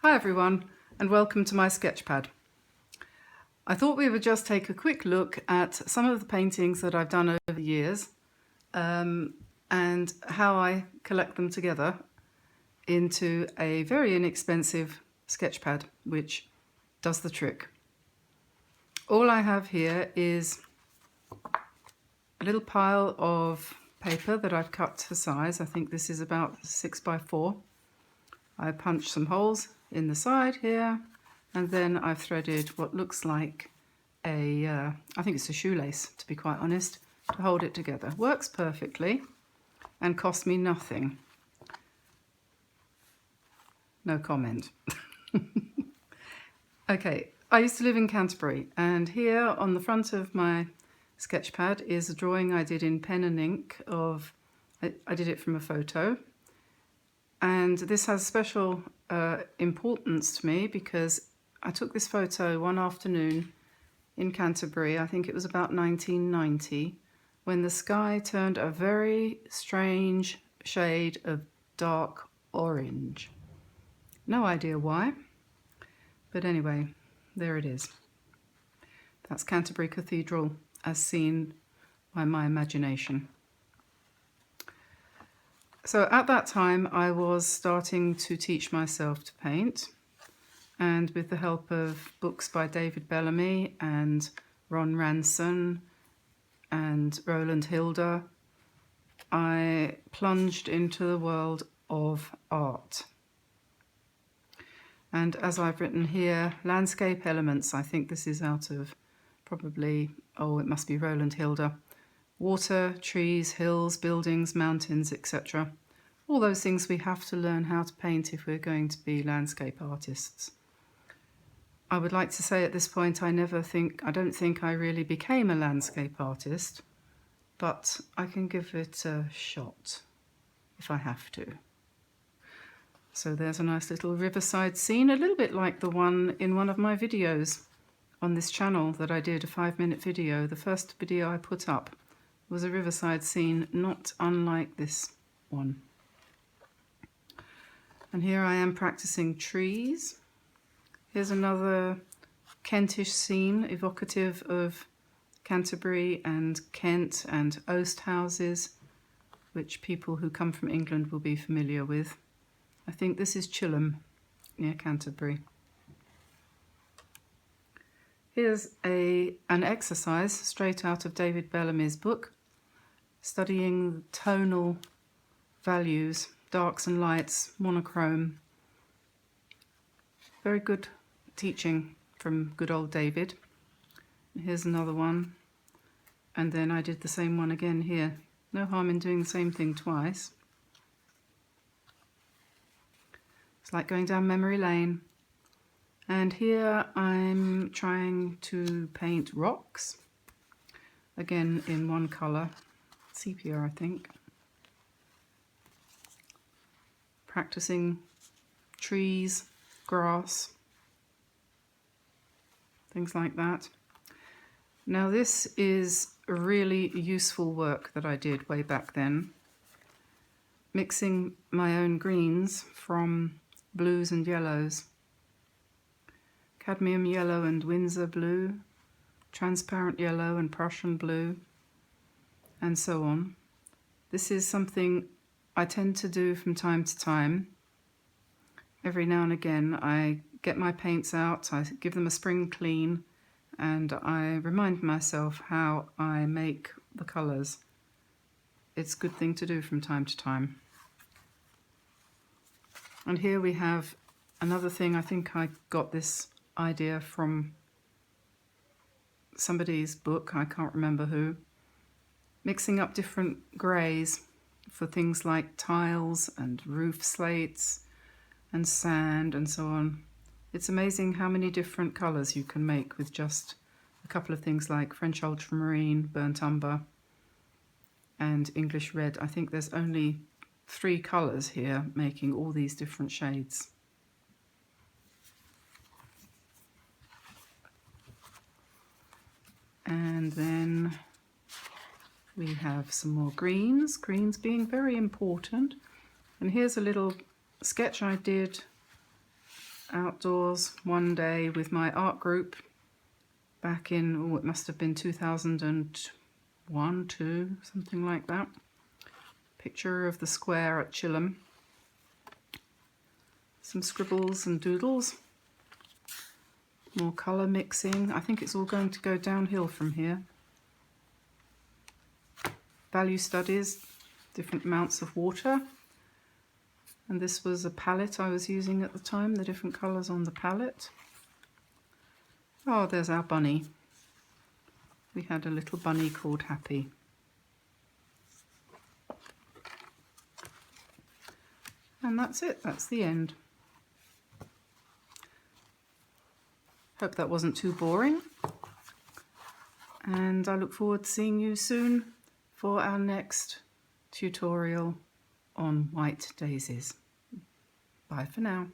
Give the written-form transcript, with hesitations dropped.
Hi everyone, and welcome to my sketchpad. I thought we would just take a quick look at some of the paintings that I've done over the years and how I collect them together into a very inexpensive sketchpad which does the trick. All I have here is a little pile of paper that I've cut to size. I think this is about 6x4. I punched some holes in the side here, and then I've threaded what looks like I think it's a shoelace, to be quite honest, to hold it together. Works perfectly and cost me nothing. No comment. Okay, I used to live in Canterbury, and here on the front of my sketchpad is a drawing I did in pen and ink of, I did it from a photo. And this has special importance to me because I took this photo one afternoon in Canterbury. I think it was about 1990, when the sky turned a very strange shade of dark orange. No idea why, but anyway, there it is. That's Canterbury Cathedral as seen by my imagination. So at that time I was starting to teach myself to paint, and with the help of books by David Bellamy and Ron Ranson and Roland Hilder, I plunged into the world of art. And as I've written here, landscape elements, I think this is out of probably, it must be Roland Hilder. Water, trees, hills, buildings, mountains, etc. All those things we have to learn how to paint if we're going to be landscape artists. I would like to say at this point I don't think I really became a landscape artist, but I can give it a shot if I have to. So there's a nice little riverside scene, a little bit like the one in one of my videos on this channel that I did, a 5-minute video. The first video I put up was a riverside scene, not unlike this one. And here I am practicing trees. Here's another Kentish scene, evocative of Canterbury and Kent and oast houses, which people who come from England will be familiar with. I think this is Chilham, near Canterbury. Here's an exercise straight out of David Bellamy's book, studying tonal values, darks and lights, monochrome. Very good teaching from good old David. Here's another one, and then I did the same one again here. No harm in doing the same thing twice. It's like going down memory lane. And here I'm trying to paint rocks, again in one colour, sepia I think. Practicing trees, grass, things like that. Now this is really useful work that I did way back then, mixing my own greens from blues and yellows. Cadmium yellow and Winsor blue, transparent yellow and Prussian blue, and so on. This is something I tend to do from time to time. Every now and again I get my paints out, I give them a spring clean, and I remind myself how I make the colours. It's a good thing to do from time to time. And here we have another thing. I think I got this idea from somebody's book, I can't remember who, mixing up different greys for things like tiles and roof slates and sand and so on. It's amazing how many different colours you can make with just a couple of things like French ultramarine, burnt umber and English red. I think there's only 3 colours here making all these different shades. And then we have some more greens being very important. And here's a little sketch I did outdoors one day with my art group back in, oh, it must have been 2001, 2, something like that. Picture of the square at Chilham. Some scribbles and doodles. More colour mixing. I think it's all going to go downhill from here. Value studies, different amounts of water. And this was a palette I was using at the time, the different colours on the palette. Oh, there's our bunny. We had a little bunny called Happy. And that's it, that's the end. Hope that wasn't too boring. And I look forward to seeing you soon for our next tutorial on white daisies. Bye for now.